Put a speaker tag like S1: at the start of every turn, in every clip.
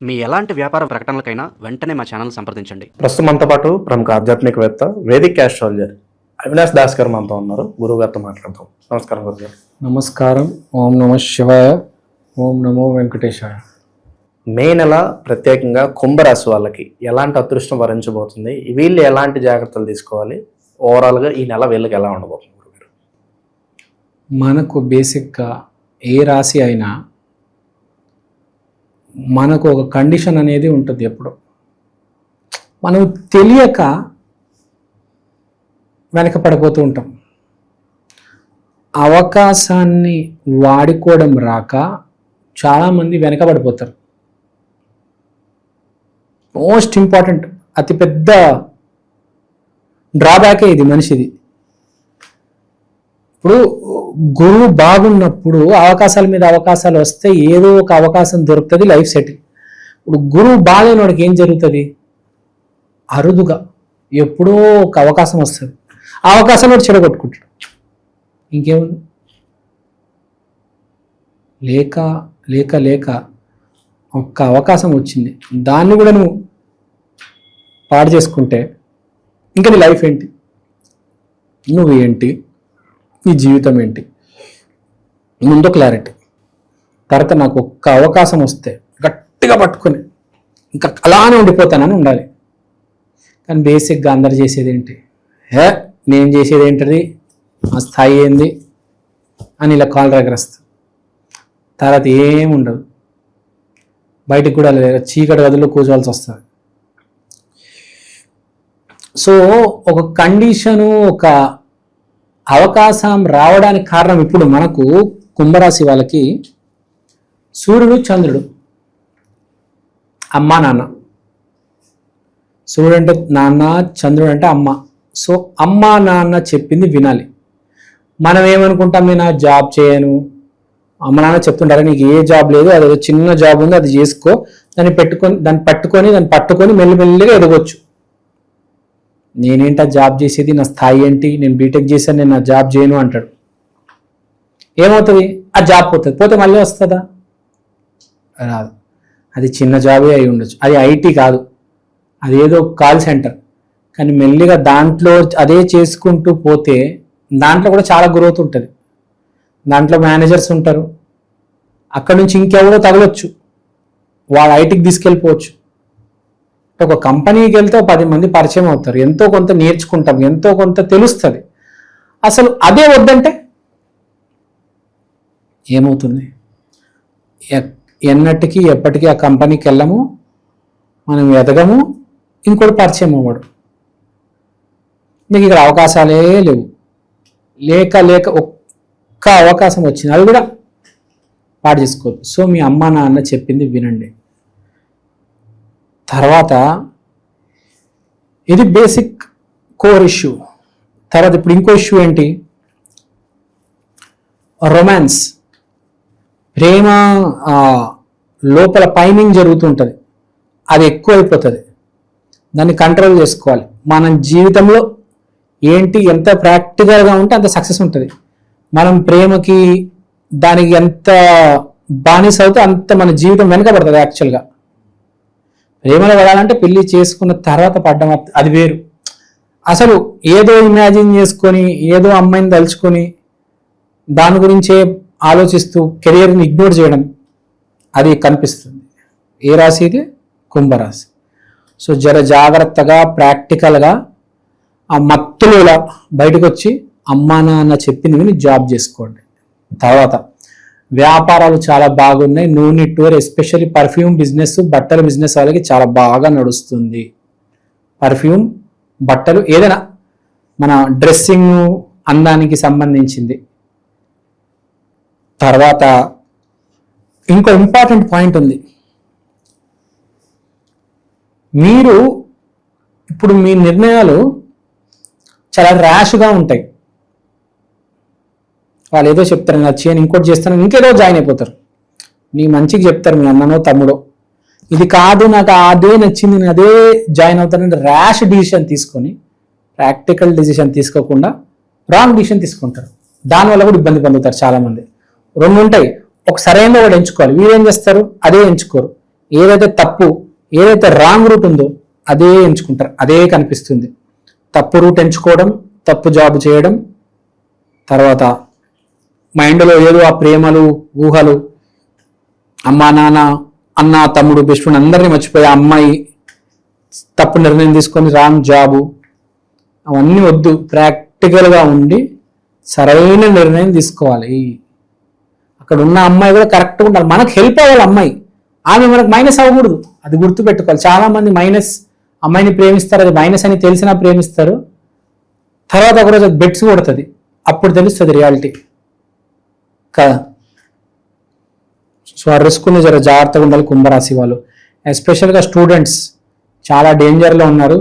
S1: మీ ఎలాంటి వ్యాపార ప్రకటనలకైనా వెంటనే మా ఛానల్ సంప్రదించండి.
S2: ప్రస్తుతం మనతో పాటు ప్రముఖ ఆధ్యాత్మికవేత్త వేదిక్ ఆస్ట్రాలజర్ అవినాష్ దాస్ గారు మనతో ఉన్నారు. గురువు గారితో మాట్లాడతాం. నమస్కారం గురుగారు.
S3: నమస్కారం. ఓం నమ శివాయ. ఓం నమో వెంకటేశాయ.
S2: మే నెల ప్రత్యేకంగా కుంభరాశి వాళ్ళకి ఎలాంటి అదృష్టం వరించబోతుంది, వీళ్ళు ఎలాంటి జాగ్రత్తలు తీసుకోవాలి, ఓవరాల్గా ఈ నెల వీళ్ళకి ఎలా ఉండబోతుంది గురుగారు?
S3: మనకు బేసిక్గా ఏ రాశి అయినా మనకు ఒక కండిషన్ అనేది ఉంటుంది. ఎప్పుడు మనం తెలియక వెనకపడిపోతూ ఉంటాం. అవకాశాన్ని వాడుకోవడం రాక చాలామంది వెనకబడిపోతారు. మోస్ట్ ఇంపార్టెంట్, అతిపెద్ద డ్రాబ్యాకే ఇది మనిషిది. ఇప్పుడు గురువు బాగున్నప్పుడు అవకాశాల మీద అవకాశాలు వస్తే ఏదో ఒక అవకాశం దొరుకుతుంది, లైఫ్ సెటిల్. ఇప్పుడు గురువు బాగాలేనోడికి ఏం జరుగుతుంది? అరుదుగా ఎప్పుడో ఒక అవకాశం వస్తుంది, ఆ అవకాశం కూడా చెడగొట్టుకుంటాడు. ఇంకేముంది? లేక లేక లేక ఒక్క అవకాశం వచ్చింది, దాన్ని కూడా నువ్వు పాడు చేసుకుంటే ఇంకా నీ లైఫ్ ఏంటి, నువ్వు ఏంటి, నీ జీవితం ఏంటి? ముందు క్లారిటీ. తర్వాత నాకు ఒక్క అవకాశం వస్తే గట్టిగా పట్టుకొని ఇంకా అలానే ఉండిపోతానని ఉండాలి. కానీ బేసిక్గా అందరు చేసేది ఏంటి? నేను చేసేది ఏంటిది, ఆ స్థాయి ఏంది అని ఇలా కాలు రగరేస్తుంది. తర్వాత ఏం ఉండదు, బయటికి కూడా చీకటి గదుల్లో కూర్చోవాల్సి వస్తుంది. సో ఒక కండిషను, ఒక అవకాశం రావడానికి కారణం ఇప్పుడు మనకు కుంభరాశి వాళ్ళకి సూర్యుడు, చంద్రుడు, అమ్మ నాన్న. సూర్యుడు అంటే నాన్న, చంద్రుడు అంటే అమ్మ. సో అమ్మ నాన్న చెప్పింది వినాలి. మనం ఏమనుకుంటాం, నేను ఆ జాబ్ చేయను, అమ్మ నాన్న చెప్తుంటారు నీకు ఏ జాబ్ లేదు, అది చిన్న జాబ్ ఉంది, అది చేసుకో, దాన్ని పట్టుకొని మెల్లిమెల్లిగా ఎదగొచ్చు. నేనేంటి ఆ జాబ్ చేసేది, నా స్థాయి ఏంటి, నేను బీటెక్ చేశాను, నేను నా జాబ్ చేయను అంటాడు. ఏమవుతుంది? ఆ జాబ్ పోతే మళ్ళీ వస్తుందా? రాదు. అది చిన్న జాబే అయి ఉండొచ్చు, అది ఐటీ కాదు, అది ఏదో కాల్ సెంటర్. కానీ మెల్లిగా దాంట్లో అదే చేసుకుంటూ పోతే దాంట్లో కూడా చాలా గ్రోత్ ఉంటుంది. దాంట్లో మేనేజర్స్ ఉంటారు, అక్కడి నుంచి ఇంకెవరో తగలొచ్చు, వాడు ఐటీకి తీసుకెళ్ళిపోవచ్చు. ఒక కంపెనీకి వెళ్తే 10 మంది పరిచయం అవుతారు, ఎంతో కొంత నేర్చుకుంటాం, ఎంతో కొంత తెలుస్తుంది. అసలు అదే వద్దంటే ఏమవుతుంది? ఎన్నటికీ ఎప్పటికీ ఆ కంపెనీకి వెళ్ళము, మనం ఎదగము, ఇంకోటి పరిచయం అవ్వడు. నీకు ఇక్కడ అవకాశాలే లేవు. లేక ఒక్క అవకాశం వచ్చింది, అది కూడా పాడు చేసుకోవద్దు. సో మీ అమ్మ నాన్న చెప్పింది వినండి. తర్వాత ఇది బేసిక్ కోర్ ఇష్యూ. తర్వాత ఇప్పుడు ఇంకో ఇష్యూ ఏంటి? రొమాన్స్, ప్రేమ లోపల పైనింగ్ జరుగుతుంటుంది, అది ఎక్కువైపోతుంది. దాన్ని కంట్రోల్ చేసుకోవాలి. మన జీవితంలో ఏంటి, ఎంత ప్రాక్టికల్గా ఉంటే అంత సక్సెస్ ఉంటుంది. మనం ప్రేమకి దానికి ఎంత బానిస అవుతే అంత మన జీవితం వెనకబడుతుంది. యాక్చువల్గా ప్రేమలో పడాలంటే పెళ్లి చేసుకున్న తర్వాత పడ్డం, అది వేరు. అసలు ఏదో ఇమాజిన్ చేసుకొని, ఏదో అమ్మాయిని తలుచుకొని దాని గురించే ఆలోచిస్తూ కెరియర్ని ఇగ్నోర్ చేయడం, అది కనిపిస్తుంది. ఏ రాశి ఇది? కుంభరాశి. సో జర జాగ్రత్తగా, ప్రాక్టికల్గా ఆ మత్తులో ఇలా బయటకు వచ్చి అమ్మా నాన్న చెప్పింది విని జాబ్ చేసుకోండి. తర్వాత వ్యాపారాలు చాలా బాగున్నాయి. No need to worry. Especially perfume business, బట్టల బిజినెస్ వాళ్ళకి చాలా బాగా నడుస్తుంది. పర్ఫ్యూమ్, బట్టలు, ఏదైనా మన డ్రెస్సింగ్, అందానికి సంబంధించింది. తర్వాత ఇంకో ఇంపార్టెంట్ పాయింట్ ఉంది. మీరు ఇప్పుడు మీ నిర్ణయాలు చాలా ర్యాష్గా ఉంటాయి. వాళ్ళు ఏదో చెప్తారు, నేను చేయను, ఇంకోటి చేస్తాను, ఇంకేదో జాయిన్ అయిపోతారు. నీ మంచికి చెప్తారు మీ అన్ననో తమ్ముడో, ఇది కాదు నాకు అదే నచ్చింది, నేను అదే జాయిన్ అవుతానంటే ర్యాష్ డిసిషన్ తీసుకొని, ప్రాక్టికల్ డిసిషన్ తీసుకోకుండా రాంగ్ డిసిషన్ తీసుకుంటారు. దానివల్ల కూడా ఇబ్బంది పొందుతారు చాలామంది. 2 ఉంటాయి, ఒక సరైన వాడు ఎంచుకోవాలి. వీరేం చేస్తారు, అదే ఎంచుకోరు. ఏదైతే తప్పు, ఏదైతే రాంగ్ రూట్ ఉందో అదే ఎంచుకుంటారు, అదే కనిపిస్తుంది. తప్పు రూట్ ఎంచుకోవడం, తప్పు జాబ్ చేయడం, తర్వాత మైండ్లో ఏదో ఆ ప్రేమలు, ఊహలు, అమ్మా నాన్న, అన్న తమ్ముడు, బెస్ట్ ఫ్రెండ్ అందరినీ మర్చిపోయి అమ్మాయి తప్పు నిర్ణయం తీసుకొని రాంగ్ జాబు, అవన్నీ వద్దు. ప్రాక్టికల్గా ఉండి సరైన నిర్ణయం తీసుకోవాలి. అక్కడ ఉన్న అమ్మాయి కూడా కరెక్ట్గా ఉండాలి, మనకు హెల్ప్ అవ్వాలి అమ్మాయి, ఆమె మనకు మైనస్ అవ్వకూడదు. అది గుర్తుపెట్టుకోవాలి. చాలా మంది మైనస్ అమ్మాయిని ప్రేమిస్తారు, అది మైనస్ అని తెలిసినా ప్రేమిస్తారు, తర్వాత ఒకరోజు అది బెట్స్ కొడుతుంది, అప్పుడు తెలుస్తుంది రియాలిటీ కదా. సో ఆ రిస్క్ని జర జాగ్రత్తగా ఉండాలి కుంభరాశి వాళ్ళు. ఎస్పెషల్గా స్టూడెంట్స్ చాలా డేంజర్లో ఉన్నారు.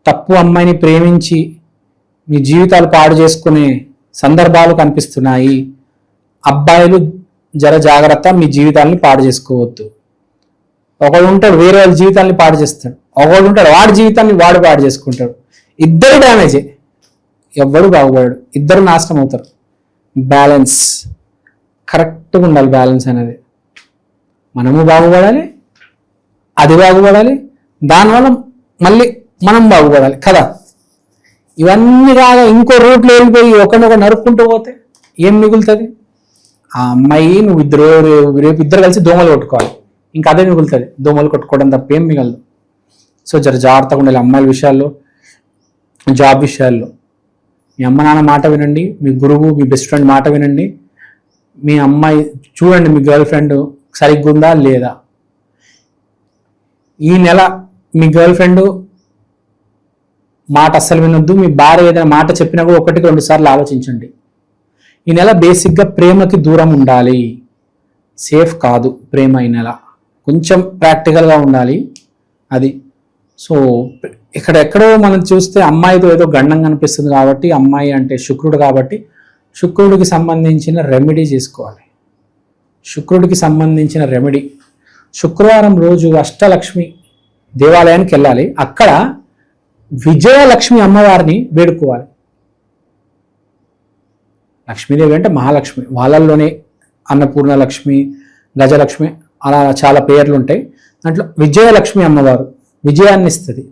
S3: తప్పు అమ్మాయిని ప్రేమించి మీ జీవితాలు పాడు చేసుకునే సందర్భాలు కనిపిస్తున్నాయి. అబ్బాయిలు జర జాగ్రత్త, మీ జీవితాలని పాడు చేసుకోవద్దు. ఒకడు ఉంటాడు వేరే వాళ్ళ జీవితాన్ని పాడు చేస్తాడు, ఒకడు ఉంటాడు వాడి జీవితాన్ని వాడు పాడు చేసుకుంటాడు. ఇద్దరు డ్యామేజే, ఎవ్వడు బాగుపడాడు, ఇద్దరు నాశనం అవుతారు. బ్యాలెన్స్ కరెక్ట్గా ఉండాలి. బ్యాలెన్స్ అనేది మనము బాగుపడాలి, అది బాగుపడాలి, దానివల్ల మళ్ళీ మనం బాగుపడాలి కదా. ఇవన్నీ కాగా ఇంకో రూట్లో వెళ్ళిపోయి ఒకరినొకరు నరుక్కుంటూ పోతే ఏం మిగులుతుంది? ఆ అమ్మాయి నువ్వు రేపు ఇద్దరు కలిసి దోమలు కొట్టుకోవాలి, ఇంకా అదే మిగులుతుంది, దోమలు కొట్టుకోవడం తప్ప ఏం మిగలదు. సో జర జాగ్రత్తగా ఉండాలి అమ్మాయిల విషయాల్లో, జాబ్ విషయాల్లో. మీ అమ్మ నాన్న మాట వినండి, మీ గురువు, మీ బెస్ట్ ఫ్రెండ్ మాట వినండి. మీ అమ్మాయి చూడండి, మీ గర్ల్ ఫ్రెండ్ సరిగ్గా ఉందా లేదా. ఈ నెల మీ గర్ల్ ఫ్రెండ్ మాట అస్సలు వినొద్దు. మీ భార్య ఏదైనా మాట చెప్పినా కూడా 1-2 సార్లు ఆలోచించండి. ఈ నెల బేసిక్గా ప్రేమకి దూరం ఉండాలి, సేఫ్ కాదు ప్రేమ. ఈ నెల కొంచెం ప్రాక్టికల్గా ఉండాలి అది. సో ఎక్కడెక్కడో మనం చూస్తే అమ్మాయితో ఏదో గండం కనిపిస్తుంది కాబట్టి, అమ్మాయి అంటే శుక్రుడు కాబట్టి శుక్రుడికి సంబంధించిన రెమెడీ చేసుకోవాలి. శుక్రుడికి సంబంధించిన రెమెడీ, శుక్రవారం రోజు అష్టలక్ష్మి దేవాలయానికి వెళ్ళాలి. అక్కడ విజయలక్ష్మి అమ్మవారిని వేడుకోవాలి. లక్ష్మీదేవి అంటే మహాలక్ష్మి, వాళ్ళల్లోనే అన్నపూర్ణ లక్ష్మి, గజలక్ష్మి, అలా చాలా పేర్లు ఉంటాయి. దాంట్లో విజయలక్ష్మి అమ్మవారు విజయాన్ని ఇస్తుంది.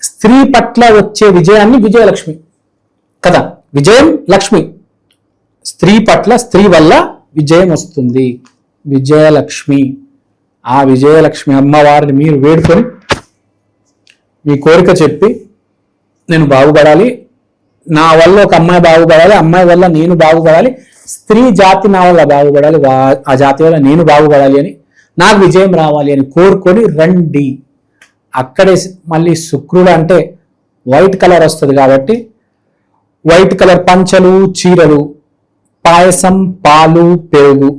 S3: స్త్రీ పట్ల వచ్చే విజయాన్ని విజయలక్ష్మి కదా. విజయం లక్ష్మి, స్త్రీ పట్ల, స్త్రీ వల్ల విజయం వస్తుంది, విజయలక్ష్మి. ఆ విజయలక్ష్మి అమ్మవారిని మీరు వేడుకొని మీ కోరిక చెప్పి, నేను బాగుపడాలి, నా వల్ల ఒక అమ్మాయి బాగుపడాలి, అమ్మాయి వల్ల నేను బాగుపడాలి, స్త్రీ జాతి నా వల్ల బాగుపడాలి, ఆ జాతి వల్ల నేను బాగుపడాలి అని, నాకు విజయం రావాలి అని కోరుకొని రండి. అక్కడే మళ్ళీ శుక్రుడు అంటే వైట్ కలర్ వస్తుంది కాబట్టి వైట్ కలర్ పంచలు, చీరలు, పాయసం, పాలు, పెరుగు,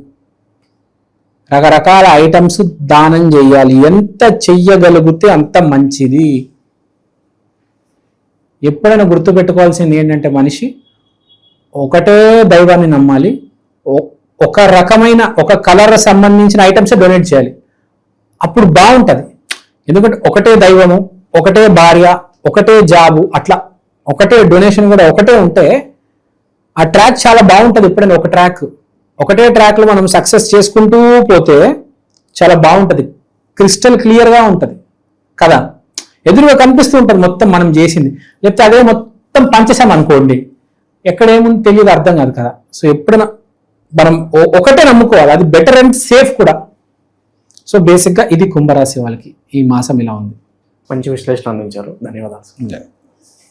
S3: రకరకాల ఐటమ్స్ దానం చేయాలి. ఎంత చెయ్యగలిగితే అంత మంచిది. ఎప్పుడైనా గుర్తుపెట్టుకోవాల్సింది ఏంటంటే, మనిషి ఒకటే దైవాన్ని నమ్మాలి, ఒక రకమైన ఒక కలర్ సంబంధించిన ఐటమ్స్ డొనేట్ చేయాలి, అప్పుడు బాగుంటుంది. ఎందుకంటే ఒకటే దైవము, ఒకటే భార్య, ఒకటే జాబు, అట్లా ఒకటే డొనేషన్ కూడా ఒకటే ఉంటే ఆ ట్రాక్ చాలా బాగుంటుంది. ఎప్పుడైనా ఒకటే ట్రాక్లో మనం సక్సెస్ చేసుకుంటూ పోతే చాలా బాగుంటుంది, క్రిస్టల్ క్లియర్గా ఉంటుంది కదా. ఎదురుగా కనిపిస్తూ ఉంటుంది మొత్తం మనం చేసింది. లేకపోతే అదే మొత్తం పంచేసాం అనుకోండి, ఎక్కడేముంది తెలియదు, అర్థం కాదు కదా. సో ఎప్పుడైనా మనం ఒకటే నమ్ముకోవాలి, అది బెటర్ అండ్ సేఫ్ కూడా. సో బేసిక్గా ఇది కుంభరాశి వాళ్ళకి ఈ మాసం ఇలా ఉంది.
S2: మంచి విశ్లేషణ అందించారు, ధన్యవాదాలు.